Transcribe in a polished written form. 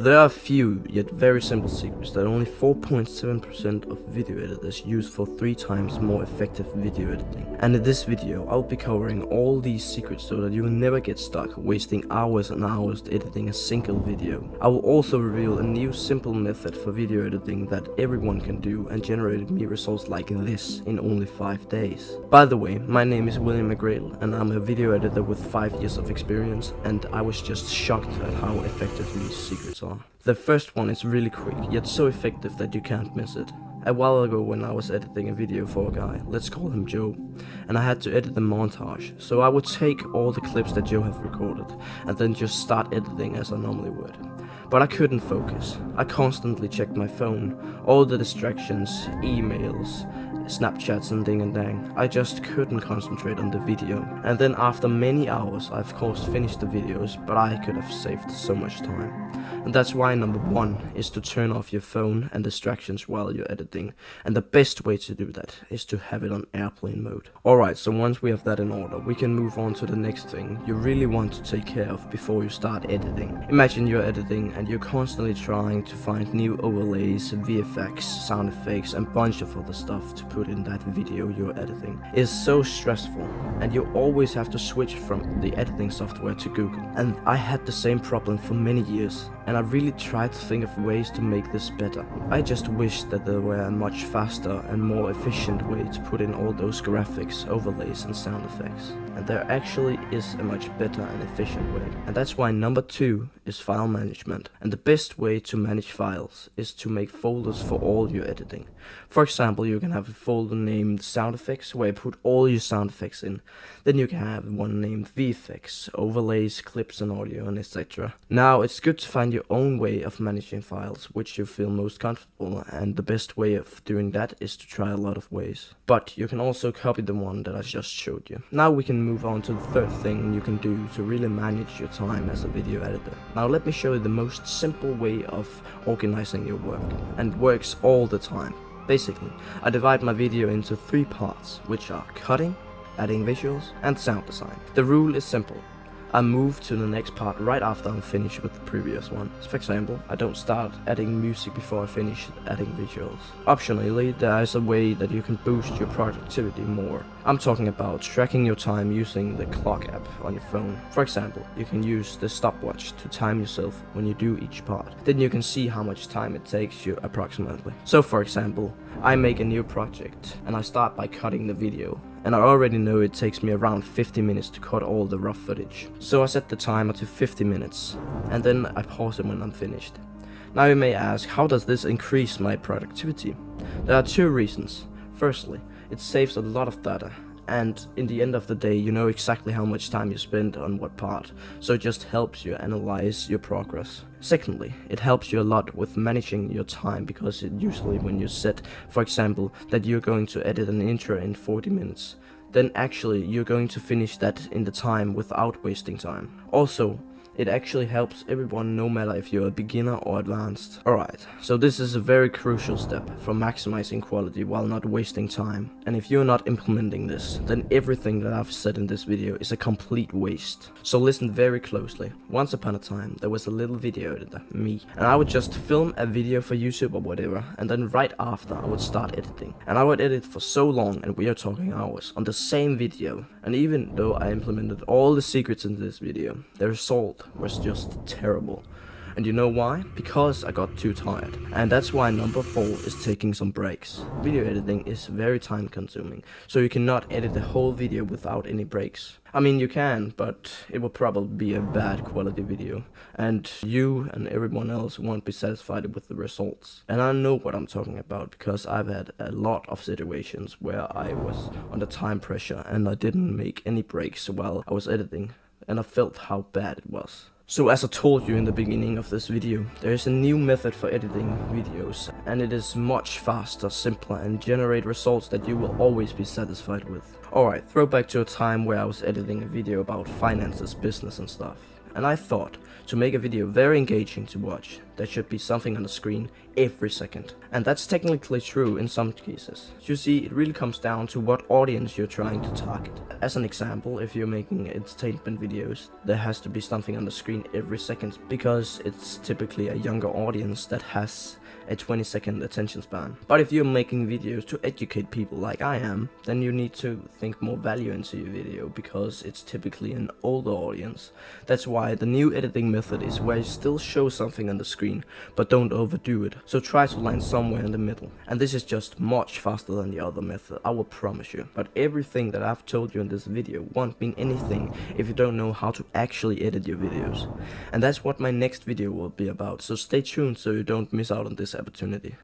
There are few, yet very simple secrets that only 4.7% of video editors use for 3 times more effective video editing. And in this video, I'll be covering all these secrets so that you will never get stuck wasting hours and hours editing a single video. I will also reveal a new simple method for video editing that everyone can do and generated me results like this in only 5 days. By the way, my name is William McGrail and I'm a video editor with 5 years of experience, and I was just shocked at how effective these secrets are. The first one is really quick, yet so effective that you can't miss it. A while ago when I was editing a video for a guy, let's call him Joe, and I had to edit the montage, so I would take all the clips that Joe had recorded and then just start editing as I normally would. But I couldn't focus. I constantly checked my phone, all the distractions, emails, Snapchats and ding and dang. I just couldn't concentrate on the video. And then after many hours, I of course finished the videos, but I could have saved so much time. And that's why number 1 is to turn off your phone and distractions while you're editing. And the best way to do that is to have it on airplane mode. Alright, so once we have that in order, we can move on to the next thing you really want to take care of before you start editing. Imagine you're editing and you're constantly trying to find new overlays, VFX, sound effects and bunch of other stuff to put in that video you're editing. It's so stressful and you always have to switch from the editing software to Google. And I had the same problem for many years, and I really tried to think of ways to make this better. I just wish that there were a much faster and more efficient way to put in all those graphics, overlays and sound effects. And there actually is a much better and efficient way. And that's why number 2 is file management. And the best way to manage files is to make folders for all your editing. For example, you can have a folder named sound effects where you put all your sound effects in. Then you can have one named VFX, overlays, clips and audio and etc. Now it's good to find your own way of managing files which you feel most comfortable, and the best way of doing that is to try a lot of ways. But you can also copy the one that I just showed you. Now we can move on to the third thing you can do to really manage your time as a video editor. Now let me show you the most simple way of organizing your work, and works all the time. Basically, I divide my video into 3 parts, which are cutting, adding visuals, and sound design. The rule is simple. I move to the next part right after I'm finished with the previous one. So for example, I don't start adding music before I finish adding visuals. Optionally, there is a way that you can boost your productivity more. I'm talking about tracking your time using the clock app on your phone. For example, you can use the stopwatch to time yourself when you do each part. Then you can see how much time it takes you approximately. So for example, I make a new project and I start by cutting the video. And I already know it takes me around 50 minutes to cut all the rough footage. So I set the timer to 50 minutes, and then I pause it when I'm finished. Now you may ask, how does this increase my productivity? There are 2 reasons. Firstly, it saves a lot of data, and in the end of the day you know exactly how much time you spend on what part, so it just helps you analyze your progress. Secondly, it helps you a lot with managing your time, because it usually when you set, for example, that you're going to edit an intro in 40 minutes, then actually you're going to finish that in the time without wasting time. Also, it actually helps everyone no matter if you're a beginner or advanced. Alright, so this is a very crucial step for maximizing quality while not wasting time. And if you're not implementing this, then everything that I've said in this video is a complete waste. So listen very closely. Once upon a time, there was a little video editor, me. And I would just film a video for YouTube or whatever, and then right after I would start editing. And I would edit for so long, and we are talking hours, on the same video. And even though I implemented all the secrets in this video, the result was just terrible. And you know why? Because I got too tired. And that's why number 4 is taking some breaks. Video editing is very time consuming, so you cannot edit the whole video without any breaks. I mean, you can, but it will probably be a bad quality video, and you and everyone else won't be satisfied with the results. And I know what I'm talking about, because I've had a lot of situations where I was under time pressure and I didn't make any breaks while I was editing, and I felt how bad it was. So as I told you in the beginning of this video, there is a new method for editing videos, and it is much faster, simpler and generate results that you will always be satisfied with. Alright, throw back to a time where I was editing a video about finances, business and stuff. And I thought, to make a video very engaging to watch, there should be something on the screen every second. And that's technically true in some cases. You see, it really comes down to what audience you're trying to target. As an example, if you're making entertainment videos, there has to be something on the screen every second because it's typically a younger audience that has a 20-second attention span. But if you're making videos to educate people like I am, then you need to think more value into your video because it's typically an older audience. That's why the new editing method is where you still show something on the screen, but don't overdo it. So try to land somewhere in the middle. And this is just much faster than the other method, I will promise you. But everything that I've told you in this video won't mean anything if you don't know how to actually edit your videos. And that's what my next video will be about, so stay tuned so you don't miss out on this opportunity.